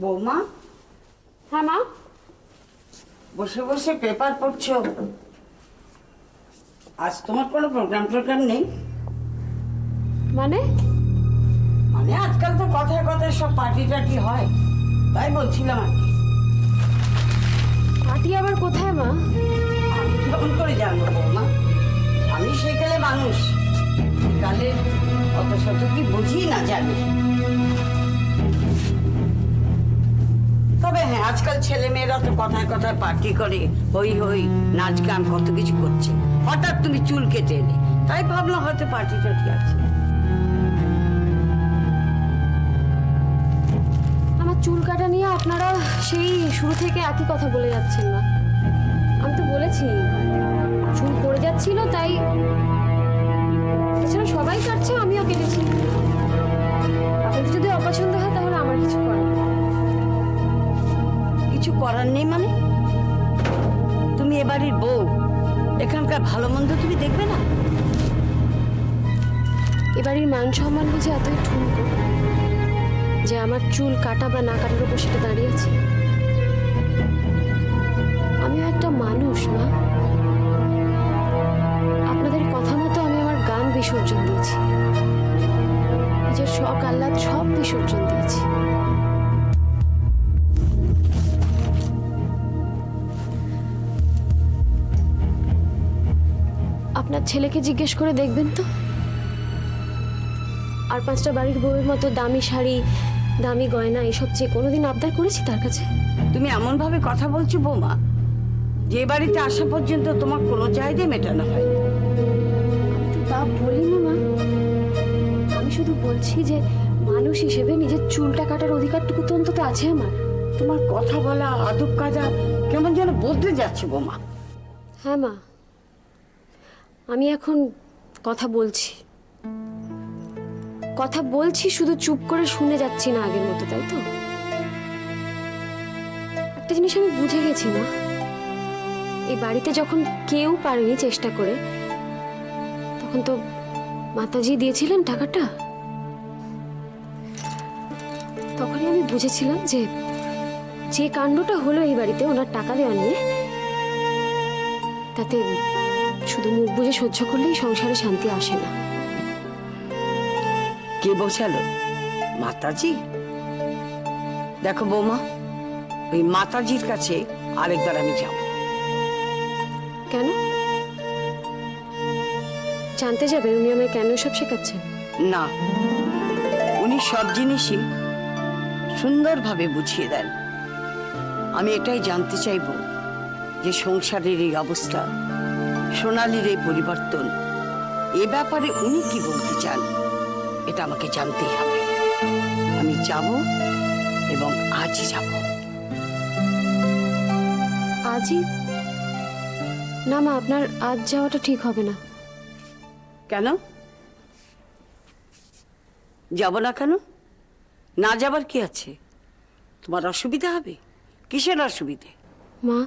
বৌমা। হ্যাঁ মা। বসে বসে পেপার পড়ছো? আজ তোমার কোনো প্রোগ্রাম নেই? মানে মানে আজকাল তো কথায় কথায় সব পার্টি টাটি হয়, তাই বলছিলাম আর কি। পার্টি আবার কোথায় মা? আমি কেমন করে জানবো বৌমা? আমি সেকালে মানুষ, সেকালে অত শত কি বুঝি না জানি। তবে হ্যাঁ, আজকাল ছেলে মেয়েরা তো কথায় কথায় পার্টি করে, হই হই নাচ গান কত কিছু করছে। হঠাৎ তুমি চুল কেটে এলে, তাই ভাবলাম হয়তো পার্টি টাটি আছে। আমার চুল কাটা নিয়ে আপনারা সেই শুরু থেকে একই কথা বলে যাচ্ছেন না। আমি তো বলেছি চুল পড়ে যাচ্ছিল, তাই এছাড়া সবাই কাটছে, আমিও কেটেছি। আপনাদের যদি অপছন্দ হয় তাহলে আমার কিছু করার নেই। কিছু করার নেই মানে? তুমি এবাড়ির বউ, এখানকার ভালো মন্দ তুমি দেখবে না? এবারের মান সম্মান বুঝে এতই ঠুনকো যে আমার চুল কাটা বা না কাটার উপর সেটা দাঁড়িয়েছে। আমিও একটা মানুষ মা। আপনাদের কথা মতো আমি আমার গান বিসর্জন দিয়েছি, নিজের শখ আহ্লাদ সব বিসর্জন দিয়েছি। আপনার ছেলেকে জিজ্ঞেস করে দেখবেন তো, আর 5টা বাড়ির বউয়ের মতো দামি শাড়ি, দামি গয়না এসব চেয়ে কোনোদিন আবদার করেছি তার কাছে? তুমি এমন ভাবে কথা বলছো বৌমা, যে বাড়িতে আসা পর্যন্ত তোমার কোনো চাহিদা মেটানো হয়নি। আমি তো তা বলিনি মা। আমি শুধু বলছি যে মানুষ হিসেবে নিজের চুলটা কাটার অধিকারটুকু তো অন্তত আছে আমার। তোমার কথা বলা, আদব কাজা কেমন যেন বদলে যাচ্ছে বৌমা। হ্যাঁ মা, আমি এখন কথা বলছি, শুধু চুপ করে শুনে যাচ্ছি না আগের মতো, তাই তো? একটা জিনিস আমি বুঝে গেছি মা, এই বাড়িতে যখন কেউ পারেনি চেষ্টা করে, তখন তো মাতাজি দিয়েছিলেন টাকাটা। তখনই আমি বুঝেছিলাম যে যে কাণ্ডটা হলো এই বাড়িতে ওনার টাকা দেওয়া নিয়ে, তাতে শুধু মুখ বুজে সহ্য করলেই সংসারে শান্তি আসে না। কে বোঝালো? মাতাজি? দেখো বৌমা, ওই মাতাজির কাছে আরেকবার আমি যাব। কেন জানতে যাবে উনি আমায় কেন সব শেখাচ্ছেন? না, উনি সব জিনিসই সুন্দরভাবে বুঝিয়ে দেন। আমি এটাই জানতে চাইব যে সংসারের এই অবস্থা, সোনালীর এই পরিবর্তন, এ ব্যাপারে উনি কি বলতে চান, এটা আমাকে জানতেই হবে। আমি যাব এবং আজই যাব। আজই? না মা, আপনার আজ যাওয়াটা ঠিক হবে না। কেন যাব না? কেন না যাবার কি আছে? তোমার অসুবিধা হবে? কিসের অসুবিধে? মা,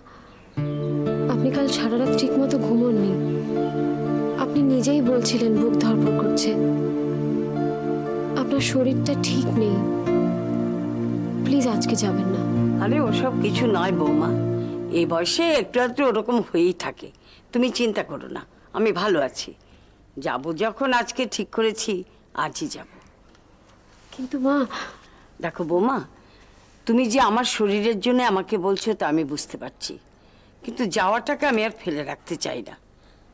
আপনি কাল সারা রাত ঠিক মতো ঘুমোননি। আপনি নিজেই বলছিলেন বুক ধড়ফড় করছে, আপনার শরীরটা ঠিক নেই। প্লিজ আজকে যাবেন না। আরে ওসব কিছু নয় বৌমা, এই বয়সে একটু আধটু ওরকম হয়েই থাকে। তুমি চিন্তা করো না, আমি ভালো আছি। যাব যখন আজকে ঠিক করেছি, আজই যাব। কিন্তু মা। দেখো বৌমা, তুমি যে আমার শরীরের জন্য আমাকে বলছো তা আমি বুঝতে পারছি, কিন্তু যাওয়াটাকে আমি আর ফেলে রাখতে চাই না।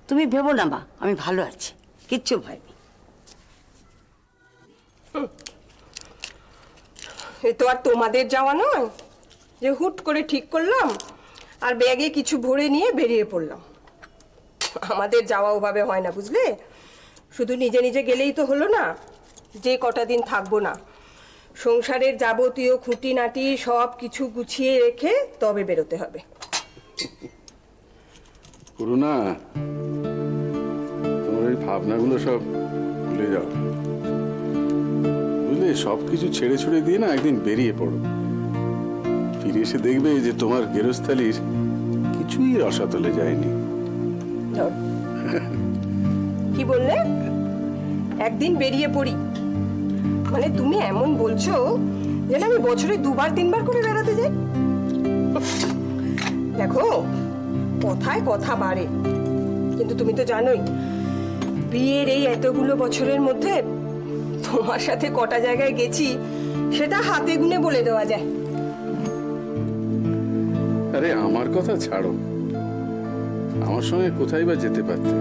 তুমি ভেবো না মা, আমি ভালো আছি, কিচ্ছু ভয় নেই। এ তো আর তোমাদের যাওয়া নয় যে হুট করে ঠিক করলাম আর ব্যাগে কিছু ভরে নিয়ে বেরিয়ে পড়লাম। আমাদের যাওয়া ওভাবে হয় না, বুঝলে? শুধু নিজে নিজে গেলেই তো হলো না। যে কটা দিন থাকবো না, সংসারের যাবতীয় খুঁটিনাটি সব কিছু গুছিয়ে রেখে তবে বেরোতে হবে। করুণা, তোমার এই ভাবনাগুলো সব ভুলে যাও, বুঝলে? সবকিছু ছেড়ে ছুড়ে দিয়ে না একদিন বেরিয়ে পড়ো। ফিরে এসে দেখবে যে তোমার গেরস্থালির কিছুই রসাতলে যায়নি। কি বললে? একদিন বেরিয়ে পড়ি? মানে তুমি এমন বলছো যেন আমি বছরে 2-3 বার করে বেড়াতে যাই। দেখো, কথায় কথা বাড়ে, কিন্তু তুমি তো জানোই বিয়ের এই এতগুলো বছরের মধ্যে তোমার সাথে কটা জায়গায় গেছি সেটা হাতে গুনে বলে দেওয়া যায়। আরে আমার কথা ছাড়ো, আমার সঙ্গে কোথায় বা যেতে পারতে?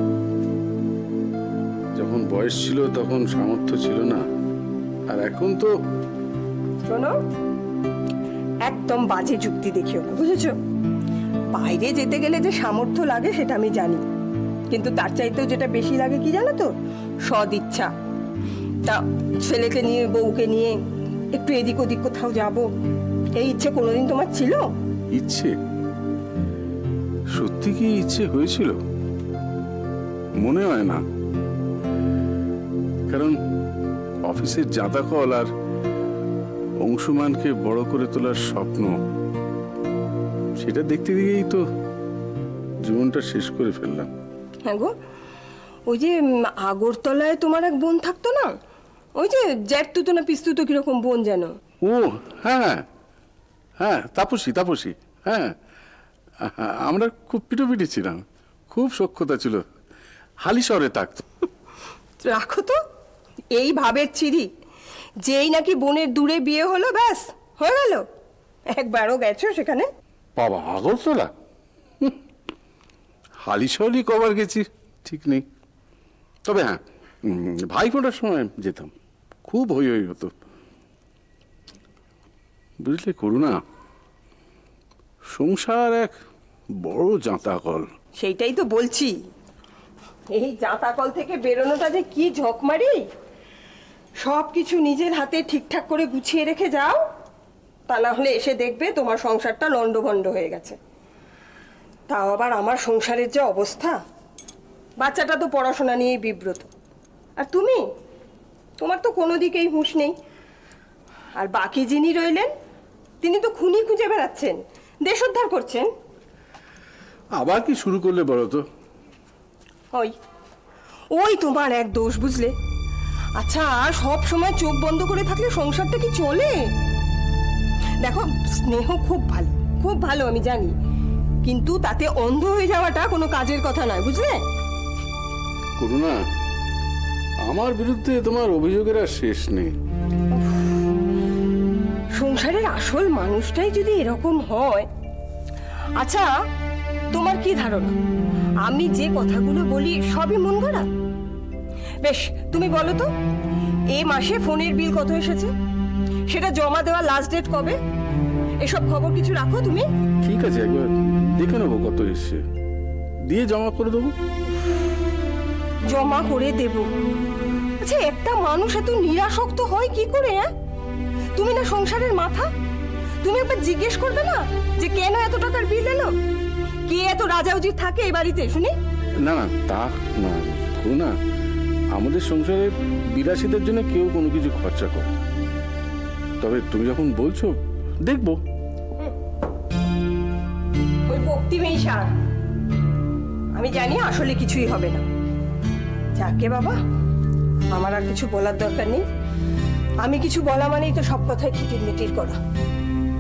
যখন বয়স ছিল তখন সামর্থ্য ছিল না, আর এখন তো শোনো, একদম বাজে যুক্তি দেখিও না, বুঝেছো? বাইরে যেতে গেলে যে সামর্থ্য লাগে সেটা আমি জানি, কিন্তু তার চাইতেও যেটা বেশি লাগে কি জানো তো? সদ ইচ্ছা। তা ছেলেকে নিয়ে, বউকে নিয়ে একটু এদিক ওদিক কোথাও যাব, এই ইচ্ছে কোনোদিন তোমার ছিল? ইচ্ছে? সত্যি কি ইচ্ছে হয়েছিল? মনে হয় না, কারণ অফিসের জাঁতাকল আর অংশুমানকে বড় করে তোলার স্বপ্ন, সেটা দেখতে গিয়েই তো জীবনটা শেষ করে ফেললাম। হ্যাঁ গো, ওই যে আগরতলায় তোমার এক বোন থাকতো না, ওই যে জ্যাঠতুতো না পিস্তুতো কিরকম বোন যেন? ও হ্যাঁ হ্যাঁ, তাপসী তাপসী, হ্যাঁ, আমরা খুব পিটোপিটি ছিলাম, খুব সখ্যতা ছিল, হালিশহরে থাকতো। রাখো তো এই ভাবের চিড়ি, যেই নাকি বোনের দূরে বিয়ে হলো ব্যাস হয়ে গেল। একবারও গেছো সেখানে? বাবা, আগরতলা? হালিশহরই কবার গেছি ঠিক নেই, তবে হ্যাঁ, ভাই ফোটার সময় যেতাম, খুব হই হই হতো। বুঝলে করুণা, সংসার এক বড় জাঁতাকল। সেইটাই তো বলছি, এই জাঁতাকল থেকে বেরোনোটা যে কি ঝকমারি। সব কিছু নিজের হাতে ঠিকঠাক করে গুছিয়ে রেখে যাও, তা না হলে এসে দেখবে তোমার সংসারটা লন্ডভন্ড হয়ে গেছে। তাও আবার আমার সংসারের যে অবস্থা, বাচ্চাটা তো পড়াশোনা নিয়েই বিব্রত, আর তুমি, তোমার তো কোনো দিকেই হুঁশ নেই। আর বাকি যিনি রইলেন তিনি তো খুনি খুঁজে বেড়াচ্ছেন, দেশোদ্ধার করছেন। আবার কি শুরু করলে বলো তো? ওই ওই তোমার এক দোষ, বুঝলে? আচ্ছা, সব সময় চোখ বন্ধ করে থাকলে সংসারটা কি চলে? দেখো, স্নেহ খুব ভালো, খুব ভালো, আমি জানি, কিন্তু তাতে অন্ধ হয়ে যাওয়াটা কোনো কাজের কথা নয়, বুঝলে? করুণা, আমার বিরুদ্ধে তোমার অভিযোগের আর শেষ নেই। সংসারের আসল মানুষটাই যদি এরকম হয়। আচ্ছা, তোমার কি ধারণা আমি যে কথাগুলো বলি সবই মন গড়া? বেশ, তুমি বলো তো, এই মাসে ফোনের বিল কত এসেছে, সেটা জমা দেওয়ার লাস্ট ডেট কবে, এসব খবর কিছু রাখো তুমি? ঠিক আছে, একবার দেখে নেবো কত এসছে, দিয়ে জমা করে দেবো। জমা করে দেব? আচ্ছা, একটা মানুষ এত নিরাসক্ত হয় কি করে? তুমি না সংসারের মাথা, তুমি একবার জিজ্ঞেস করবে না যে কেন এত টাকার বিল এলো? কে এত রাজা উজির থাকে এই বাড়িতে শুনি? না না, তা না করুণা, আমাদের সংসারে বিলাসীদের জন্য কেউ কোনো কিছু খরচা করে, তবে তুমি যখন বলছো দেখবো। ওই ভক্তিমেই সার, আমি জানি আসলে কিছুই হবে না। যাকে বাবা, আমার আর কিছু বলার দরকার নেই। আমি কিছু বলা মানেই তো সব কথাই খিটির মিটির করা,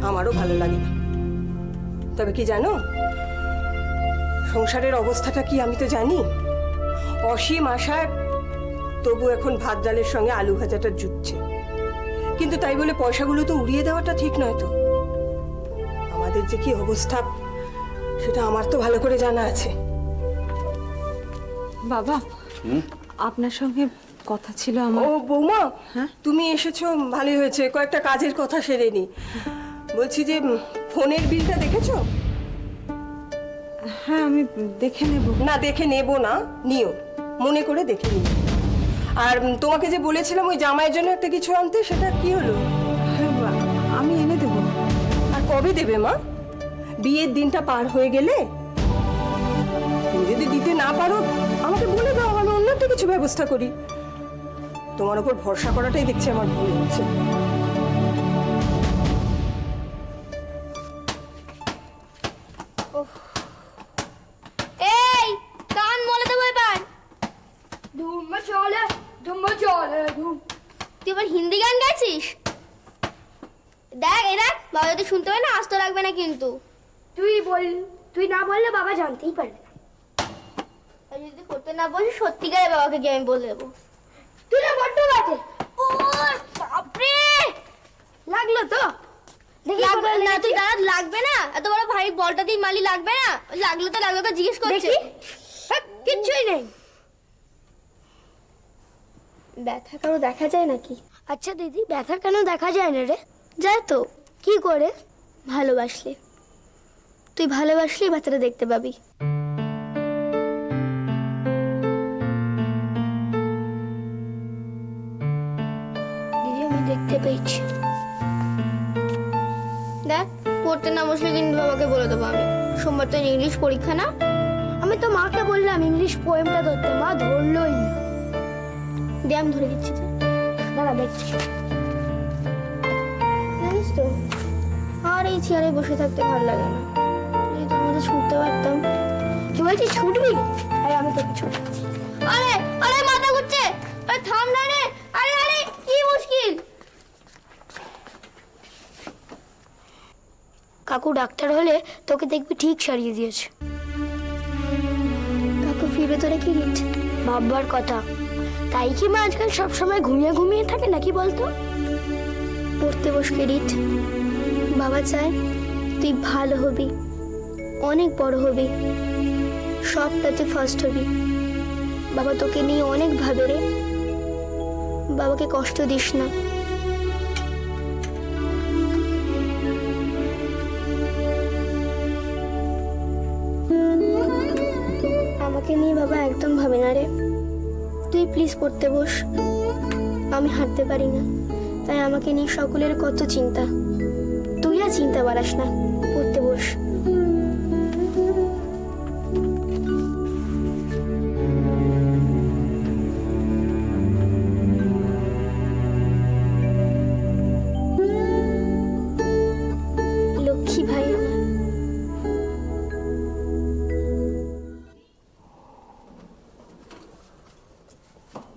আমারও ভালো লাগে না। তবে কি জানো, সংসারের অবস্থাটা কি আমি তো জানি। অসীম আশায় তবু এখন ভাত ডালের সঙ্গে আলু ভাজাটা জুটছে, কিন্তু তাই বলে পয়সাগুলো তো উড়িয়ে দেওয়াটা ঠিক নয় তো। আমাদের যে কি অবস্থা সেটা আমার তো ভালো করে জানা আছে। বাবা, আপনার সঙ্গে কথা ছিল আমার। ও বৌমা, তুমি এসেছো, ভালোই হয়েছে। কয়েকটা কাজের কথা সেরে নি। বলছি যে ফোনের বিলটা দেখেছো? হ্যাঁ, আমি দেখে নেব। না, দেখে নেব না, নিও, মনে করে দেখে নিও। আর তোমাকে যে বলেছিলাম ওই জামাইয়ের জন্য একটা কিছু আনতে, সেটা কি হলো? হ্যাঁ, আমি এনে দেব। আর কবে দেবে মা? বিয়ের দিনটা পার হয়ে গেলে তুমি যদি দিতে না পারো আমাকে বলে দাও, আমি অন্য একটা কিছু ব্যবস্থা করি। তোমার উপর ভরসা করাটাই দেখছি আমার ভুল হচ্ছে। এই গান বলে দেবো এবার। ধুম চলে ধুম, তুই এবার হিন্দি গান গাইছিস? দেখ এই দেখ, বাবা যদি শুনতে পায় না আস্ত রাখবে না কিন্তু। তুই না বললে বাবা জানতেই পারবে না। আর যদি করতে না বসে সত্যিকারের বাবাকে গিয়ে আমি বলে দেবো। তুই না বড্ড বাজে। ও বাপরে, লাগলো তো? দেখি লাগবে কোথায় না, তুই লেগেছে? দাঁড়া, লাগবে না, এত বড় ভারী বলটা দিয়ে মালি লাগবে না? লাগলে তো লাগলো, তো জিজ্ঞেস করছে। দেখি। কিচ্ছুই নেই। ব্যথা কারো দেখা যায় নাকি? আচ্ছা দিদি, ব্যথা কেন দেখা যায় না রে? যায় তো। কি করে? ভালোবাসলে, তুই ভালোবাসলেই ব্যথাটা দেখতে পাবি। দিদি আমি দেখতে পেয়েছি। দেখ, পড়তে না বসলে কিন্তু বাবাকে বলে দেবো আমি। সোমবার তো ইংলিশ পরীক্ষা না? আমি তো মাকে বললাম ইংলিশ পোয়েমটা ধরতে, মা ধরলই না। দিয়ে আমি ধরে দিচ্ছি তো। দাঁড়া দেখছি। জানিস তো, আর এই চেয়ারে বসে থাকতে ভালো লাগে না। যদি তোর মধ্যে ছুটতে পারতাম। কি বলছিস, ছুটবি? আরে আমি তোকে ছুটাচ্ছি। আরে আরে, মাথা ঘুরছে, আরে থাম না রে। আরে আরে, কি মুশকিল। কাকু ডাক্তার হলে তোকে দেখবি ঠিক সারিয়ে দিয়েছে। কাকু ফিরবে তোরা কি দিচ্ছে? ভাববার কথা। তাই কি মা আজকাল সবসময় ঘুমিয়ে ঘুমিয়ে থাকে নাকি বলতো? পড়তে বসকে রিট, বাবা চায় তুই ভালো হবি, অনেক বড় হবি, সবটাতে ফার্স্ট হবি। বাবা তোকে নিয়ে অনেক ভাবে রে, বাবাকে কষ্ট দিস না। আমাকে নিয়ে বাবা একদম ভাবে না রে। তুই প্লিজ পড়তে বস। আমি হাঁটতে পারি না, তাই আমাকে নিয়ে সকলের কত চিন্তা। তুই আর চিন্তা বাড়াস না, পড়তে বস। লক্ষ্মী ভাই আমার।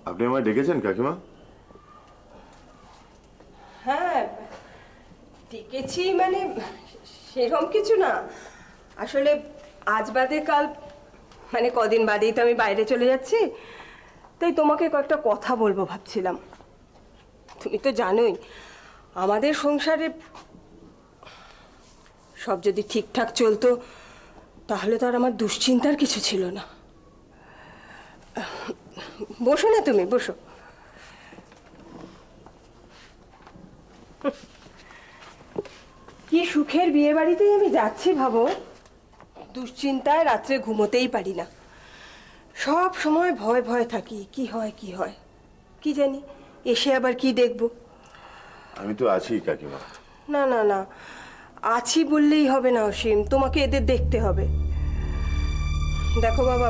আপনি আমায় ডেকেছেন কাকিমা? হ্যাঁ, ডেকেছি মানে সেরকম কিছু না। আসলে আজ বাদে কাল, মানে কদিন বাদেই তো আমি বাইরে চলে যাচ্ছি, তাই তোমাকে কয়েকটা কথা বলবো ভাবছিলাম। তুমি তো জানোই আমাদের সংসারে সব যদি ঠিকঠাক চলতো তাহলে তো আর আমার দুশ্চিন্তার কিছু ছিল না। বসো না, তুমি বসো। কি সুখের বিয়ে বাড়িতেই আমি যাচ্ছি ভাবো। দুশ্চিন্তায় রাত্রে ঘুমোতেই পারি না, সব সময় ভয় ভয় থাকি, কি হয় কি হয় কি জানি, এসে আবার কি দেখবো। আমি তো আছি কাকিমা। না না না, আছি বললেই হবে না অসীম, তোমাকে এদের দেখতে হবে। দেখো বাবা,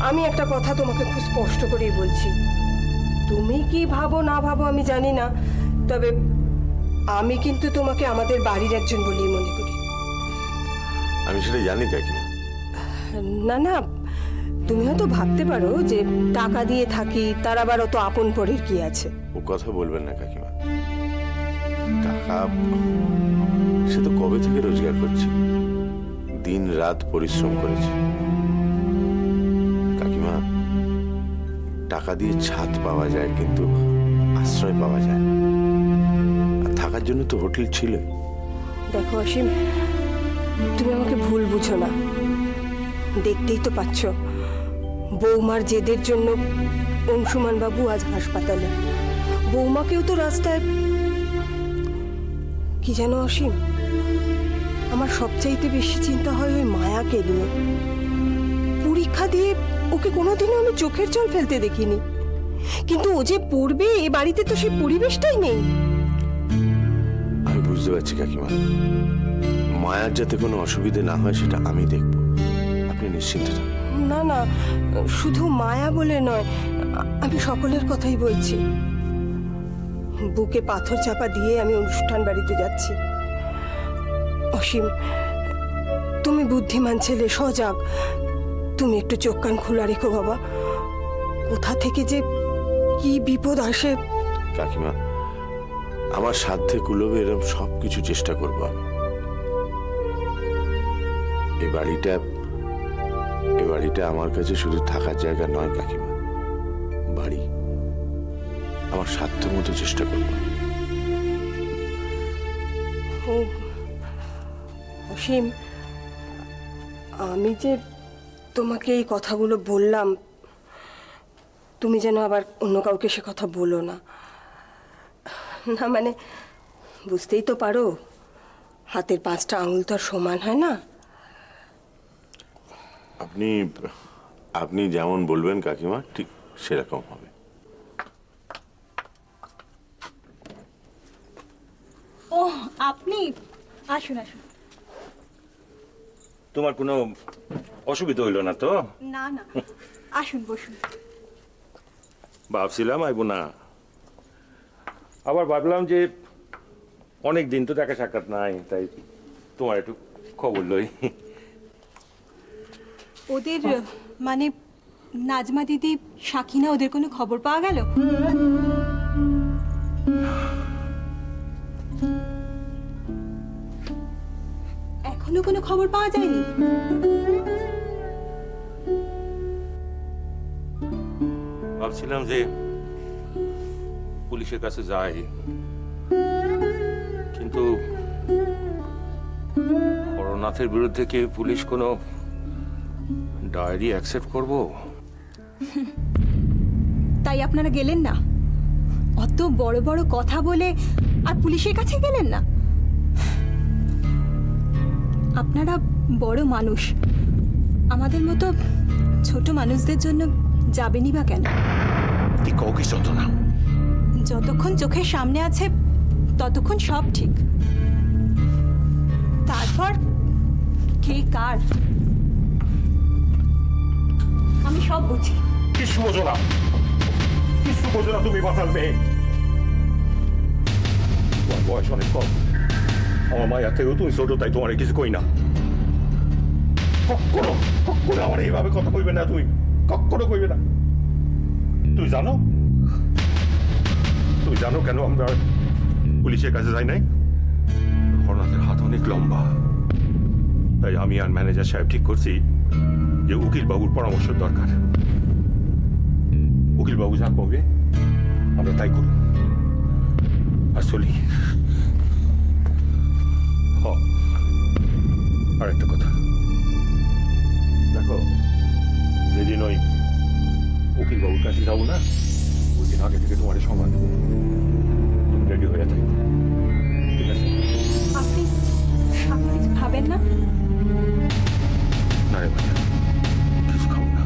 আমি একটা কথা তোমাকে খুব স্পষ্ট করেই বলছি। তুমি কি ভাবো না ভাবো আমি জানি না, তবে আমি কিন্তু তোমাকে আমাদের বাড়ির একজন বলেই মনে করি। আমি সেটা জানি কাকিমা। না না, তুমি হয়তো ভাবতে পারো যে টাকা দিয়ে থাকি, তার আবার অত আপন পরের কি আছে। ও কথা বলবেন না কাকিমা। টাকা সে তো কবে থেকে রোজগার করছে, দিন রাত পরিশ্রম করেছে। কাকিমা, টাকা দিয়ে ছাদ পাওয়া যায় কিন্তু আশ্রয় পাওয়া যায় না। আর থাকার জন্য তো হোটেল ছিল। দেখো অসীম, তুমি আমাকে ভুল বুঝো না। দেখতেই তো পাচ্ছ বৌমার জেদের জন্য অংশুমান বাবু আজ হাসপাতালে, বৌমাকেও তো রাস্তায়। কি জানো অসীম, আমার সবচাইতে বেশি চিন্তা হয় ওই মায়াকে নিয়ে। পরীক্ষা দিয়ে ওকে কোনোদিনও আমি চোখের জল ফেলতে দেখিনি, কিন্তু ও যে পড়বে এ বাড়িতে তো সেই পরিবেশটাই নেই। আমি বুঝতে পারছি কাকিমা, মায়ার যাতে কোনো অসুবিধে না হয় সেটা আমি দেখব, আপনি নিশ্চিন্ত থাকুন। না না, শুধু মায়া বলে নয়, আমি সকলের কথাই বলছি। বুকে পাথর চাপা দিয়ে আমি অনুষ্ঠান বাড়িতে যাচ্ছি। অসীম, তুমি বুদ্ধিমান ছেলে, সজাগ, তুমি একটু চোখ কান খোলা রেখো বাবা। কোথা থেকে যে কি বিপদ আসে। কাকিমা, আমার সাধ্যে কুলোবে এরকম সবকিছু চেষ্টা করবো আমি। এই বাড়িটা আমার কাছে শুধু থাকার জায়গা নয় কাকিমা, বাড়ি। আমার সাধ্য মতো চেষ্টা করবো। ও অসীম, আমি যে তোমাকে এই কথাগুলো বললাম, তুমি যেন আবার অন্য কাউকে সে কথা বলো না। না মানে বুঝতেই তো পারো, হাতের 5টা আঙুল তো আর সমান হয় না। আপনি যেমন বলবেন কাকিমা, ঠিক সেরকম হবে। ও আপনি আসুন আসুন। তোমার কোনো অসুবিধা হইল না তো? না না, আসুন বসুন। ভাবছিলাম আইব না, আবার ভাবলাম যে অনেক দিন তো দেখা সাক্ষাৎ নাই, তাই তোমার একটু খবর লই। ওদের মানে নাজমা দিদি, সাকিনা, ওদের কোনো খবর পাওয়া গেল? এখনো কোনো খবর পাওয়া যায়নি? ভাবছিলাম যে পুলিশের কাছে যাই, কিন্তু হরনাথের বিরুদ্ধে কি পুলিশ কোনো ডায়েরি অ্যাকসেপ্ট করব? তাই আপনারা গেলেন না? অত বড় বড় কথা বলে আর পুলিশের কাছে গেলেন না? আপনারা বড় মানুষ, আমাদের মতো ছোট মানুষদের জন্য যাবেনই বা কেন? কি কও কি চন্দ্রনা? যতক্ষণ চোখের সামনে আছে ততক্ষণ সব ঠিক, তারপর কে কার আমি সব বুঝি। কিছু বোঝো না, কিছু বোঝো না তুমি বাঁচাল মেয়ে। তোমার বয়স অনেক কম, আমার মায়ের থেকেও তুমি ছোট, তাই তোমার কিছু কই না। কখনো কখনো আমার এইভাবে কথা কইবে না, তুমি কখনো কইবে না। তুমি জানো কেন আমরা পুলিশের কাছে যাই নাই? হরনাথের হাত অনেক লম্বা, তাই আমি আর ম্যানেজার সাহেব ঠিক করছি যে উকিল বাবুর পরামর্শ দরকার। উকিল বাবু যা কবে আমরা তাই করব। আসলে আর একটা কথা, দেখো, যেদিন ওই উকিল বাবুর কাছে যাবো না, ওই দিন আগে থেকে তোমার সময় রেডি হয়ে থাকবে, ঠিক আছে? আপনি কিছু খাবেন না? না রে ভাইয়া, কিছু খাবো না।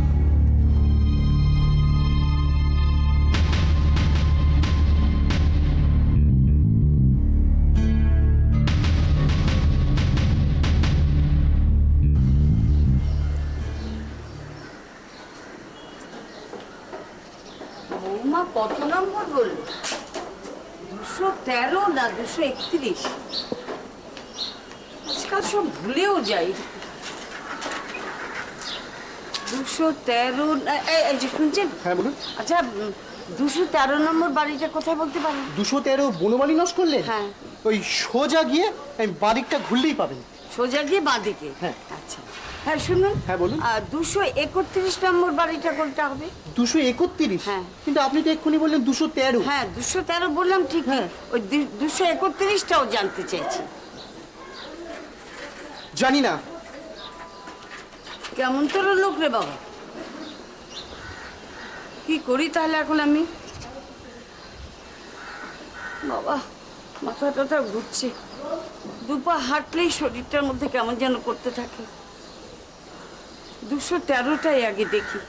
বৌমা কত নম্বর বলল? 213 না 231? আজকাল সব ভুলেও যাই। 213 এই যে শুনছেন? হ্যাঁ বলুন। আচ্ছা, 213 নম্বর বাড়িটা কোথায় বলতে পারেন? 213 বনমালী নষ্ট করলেন? হ্যাঁ। ওই সোজা গিয়ে বাড়িটা ঘুরলেই পাবেন। সোজা গিয়ে বাঁদিকে? হ্যাঁ। আচ্ছা, হ্যাঁ শুনুন। হ্যাঁ বলুন। 231 নম্বর বাড়িটা কোনটা হবে? 231? হ্যাঁ। কিন্তু আপনি তো এক্ষুনি বললেন 213। হ্যাঁ 213 বললাম ঠিক, হ্যাঁ। ওই 231টাও জানতে চাইছি। জানি না। কেমন তোর লোক রে বাবা, কি করি তাহলে এখন আমি? বাবা মাথা টাথা ঘুরছে, দুপা হাঁটলেই শরীরটার মধ্যে কেমন যেন করতে থাকে। 213টাই আগে দেখি।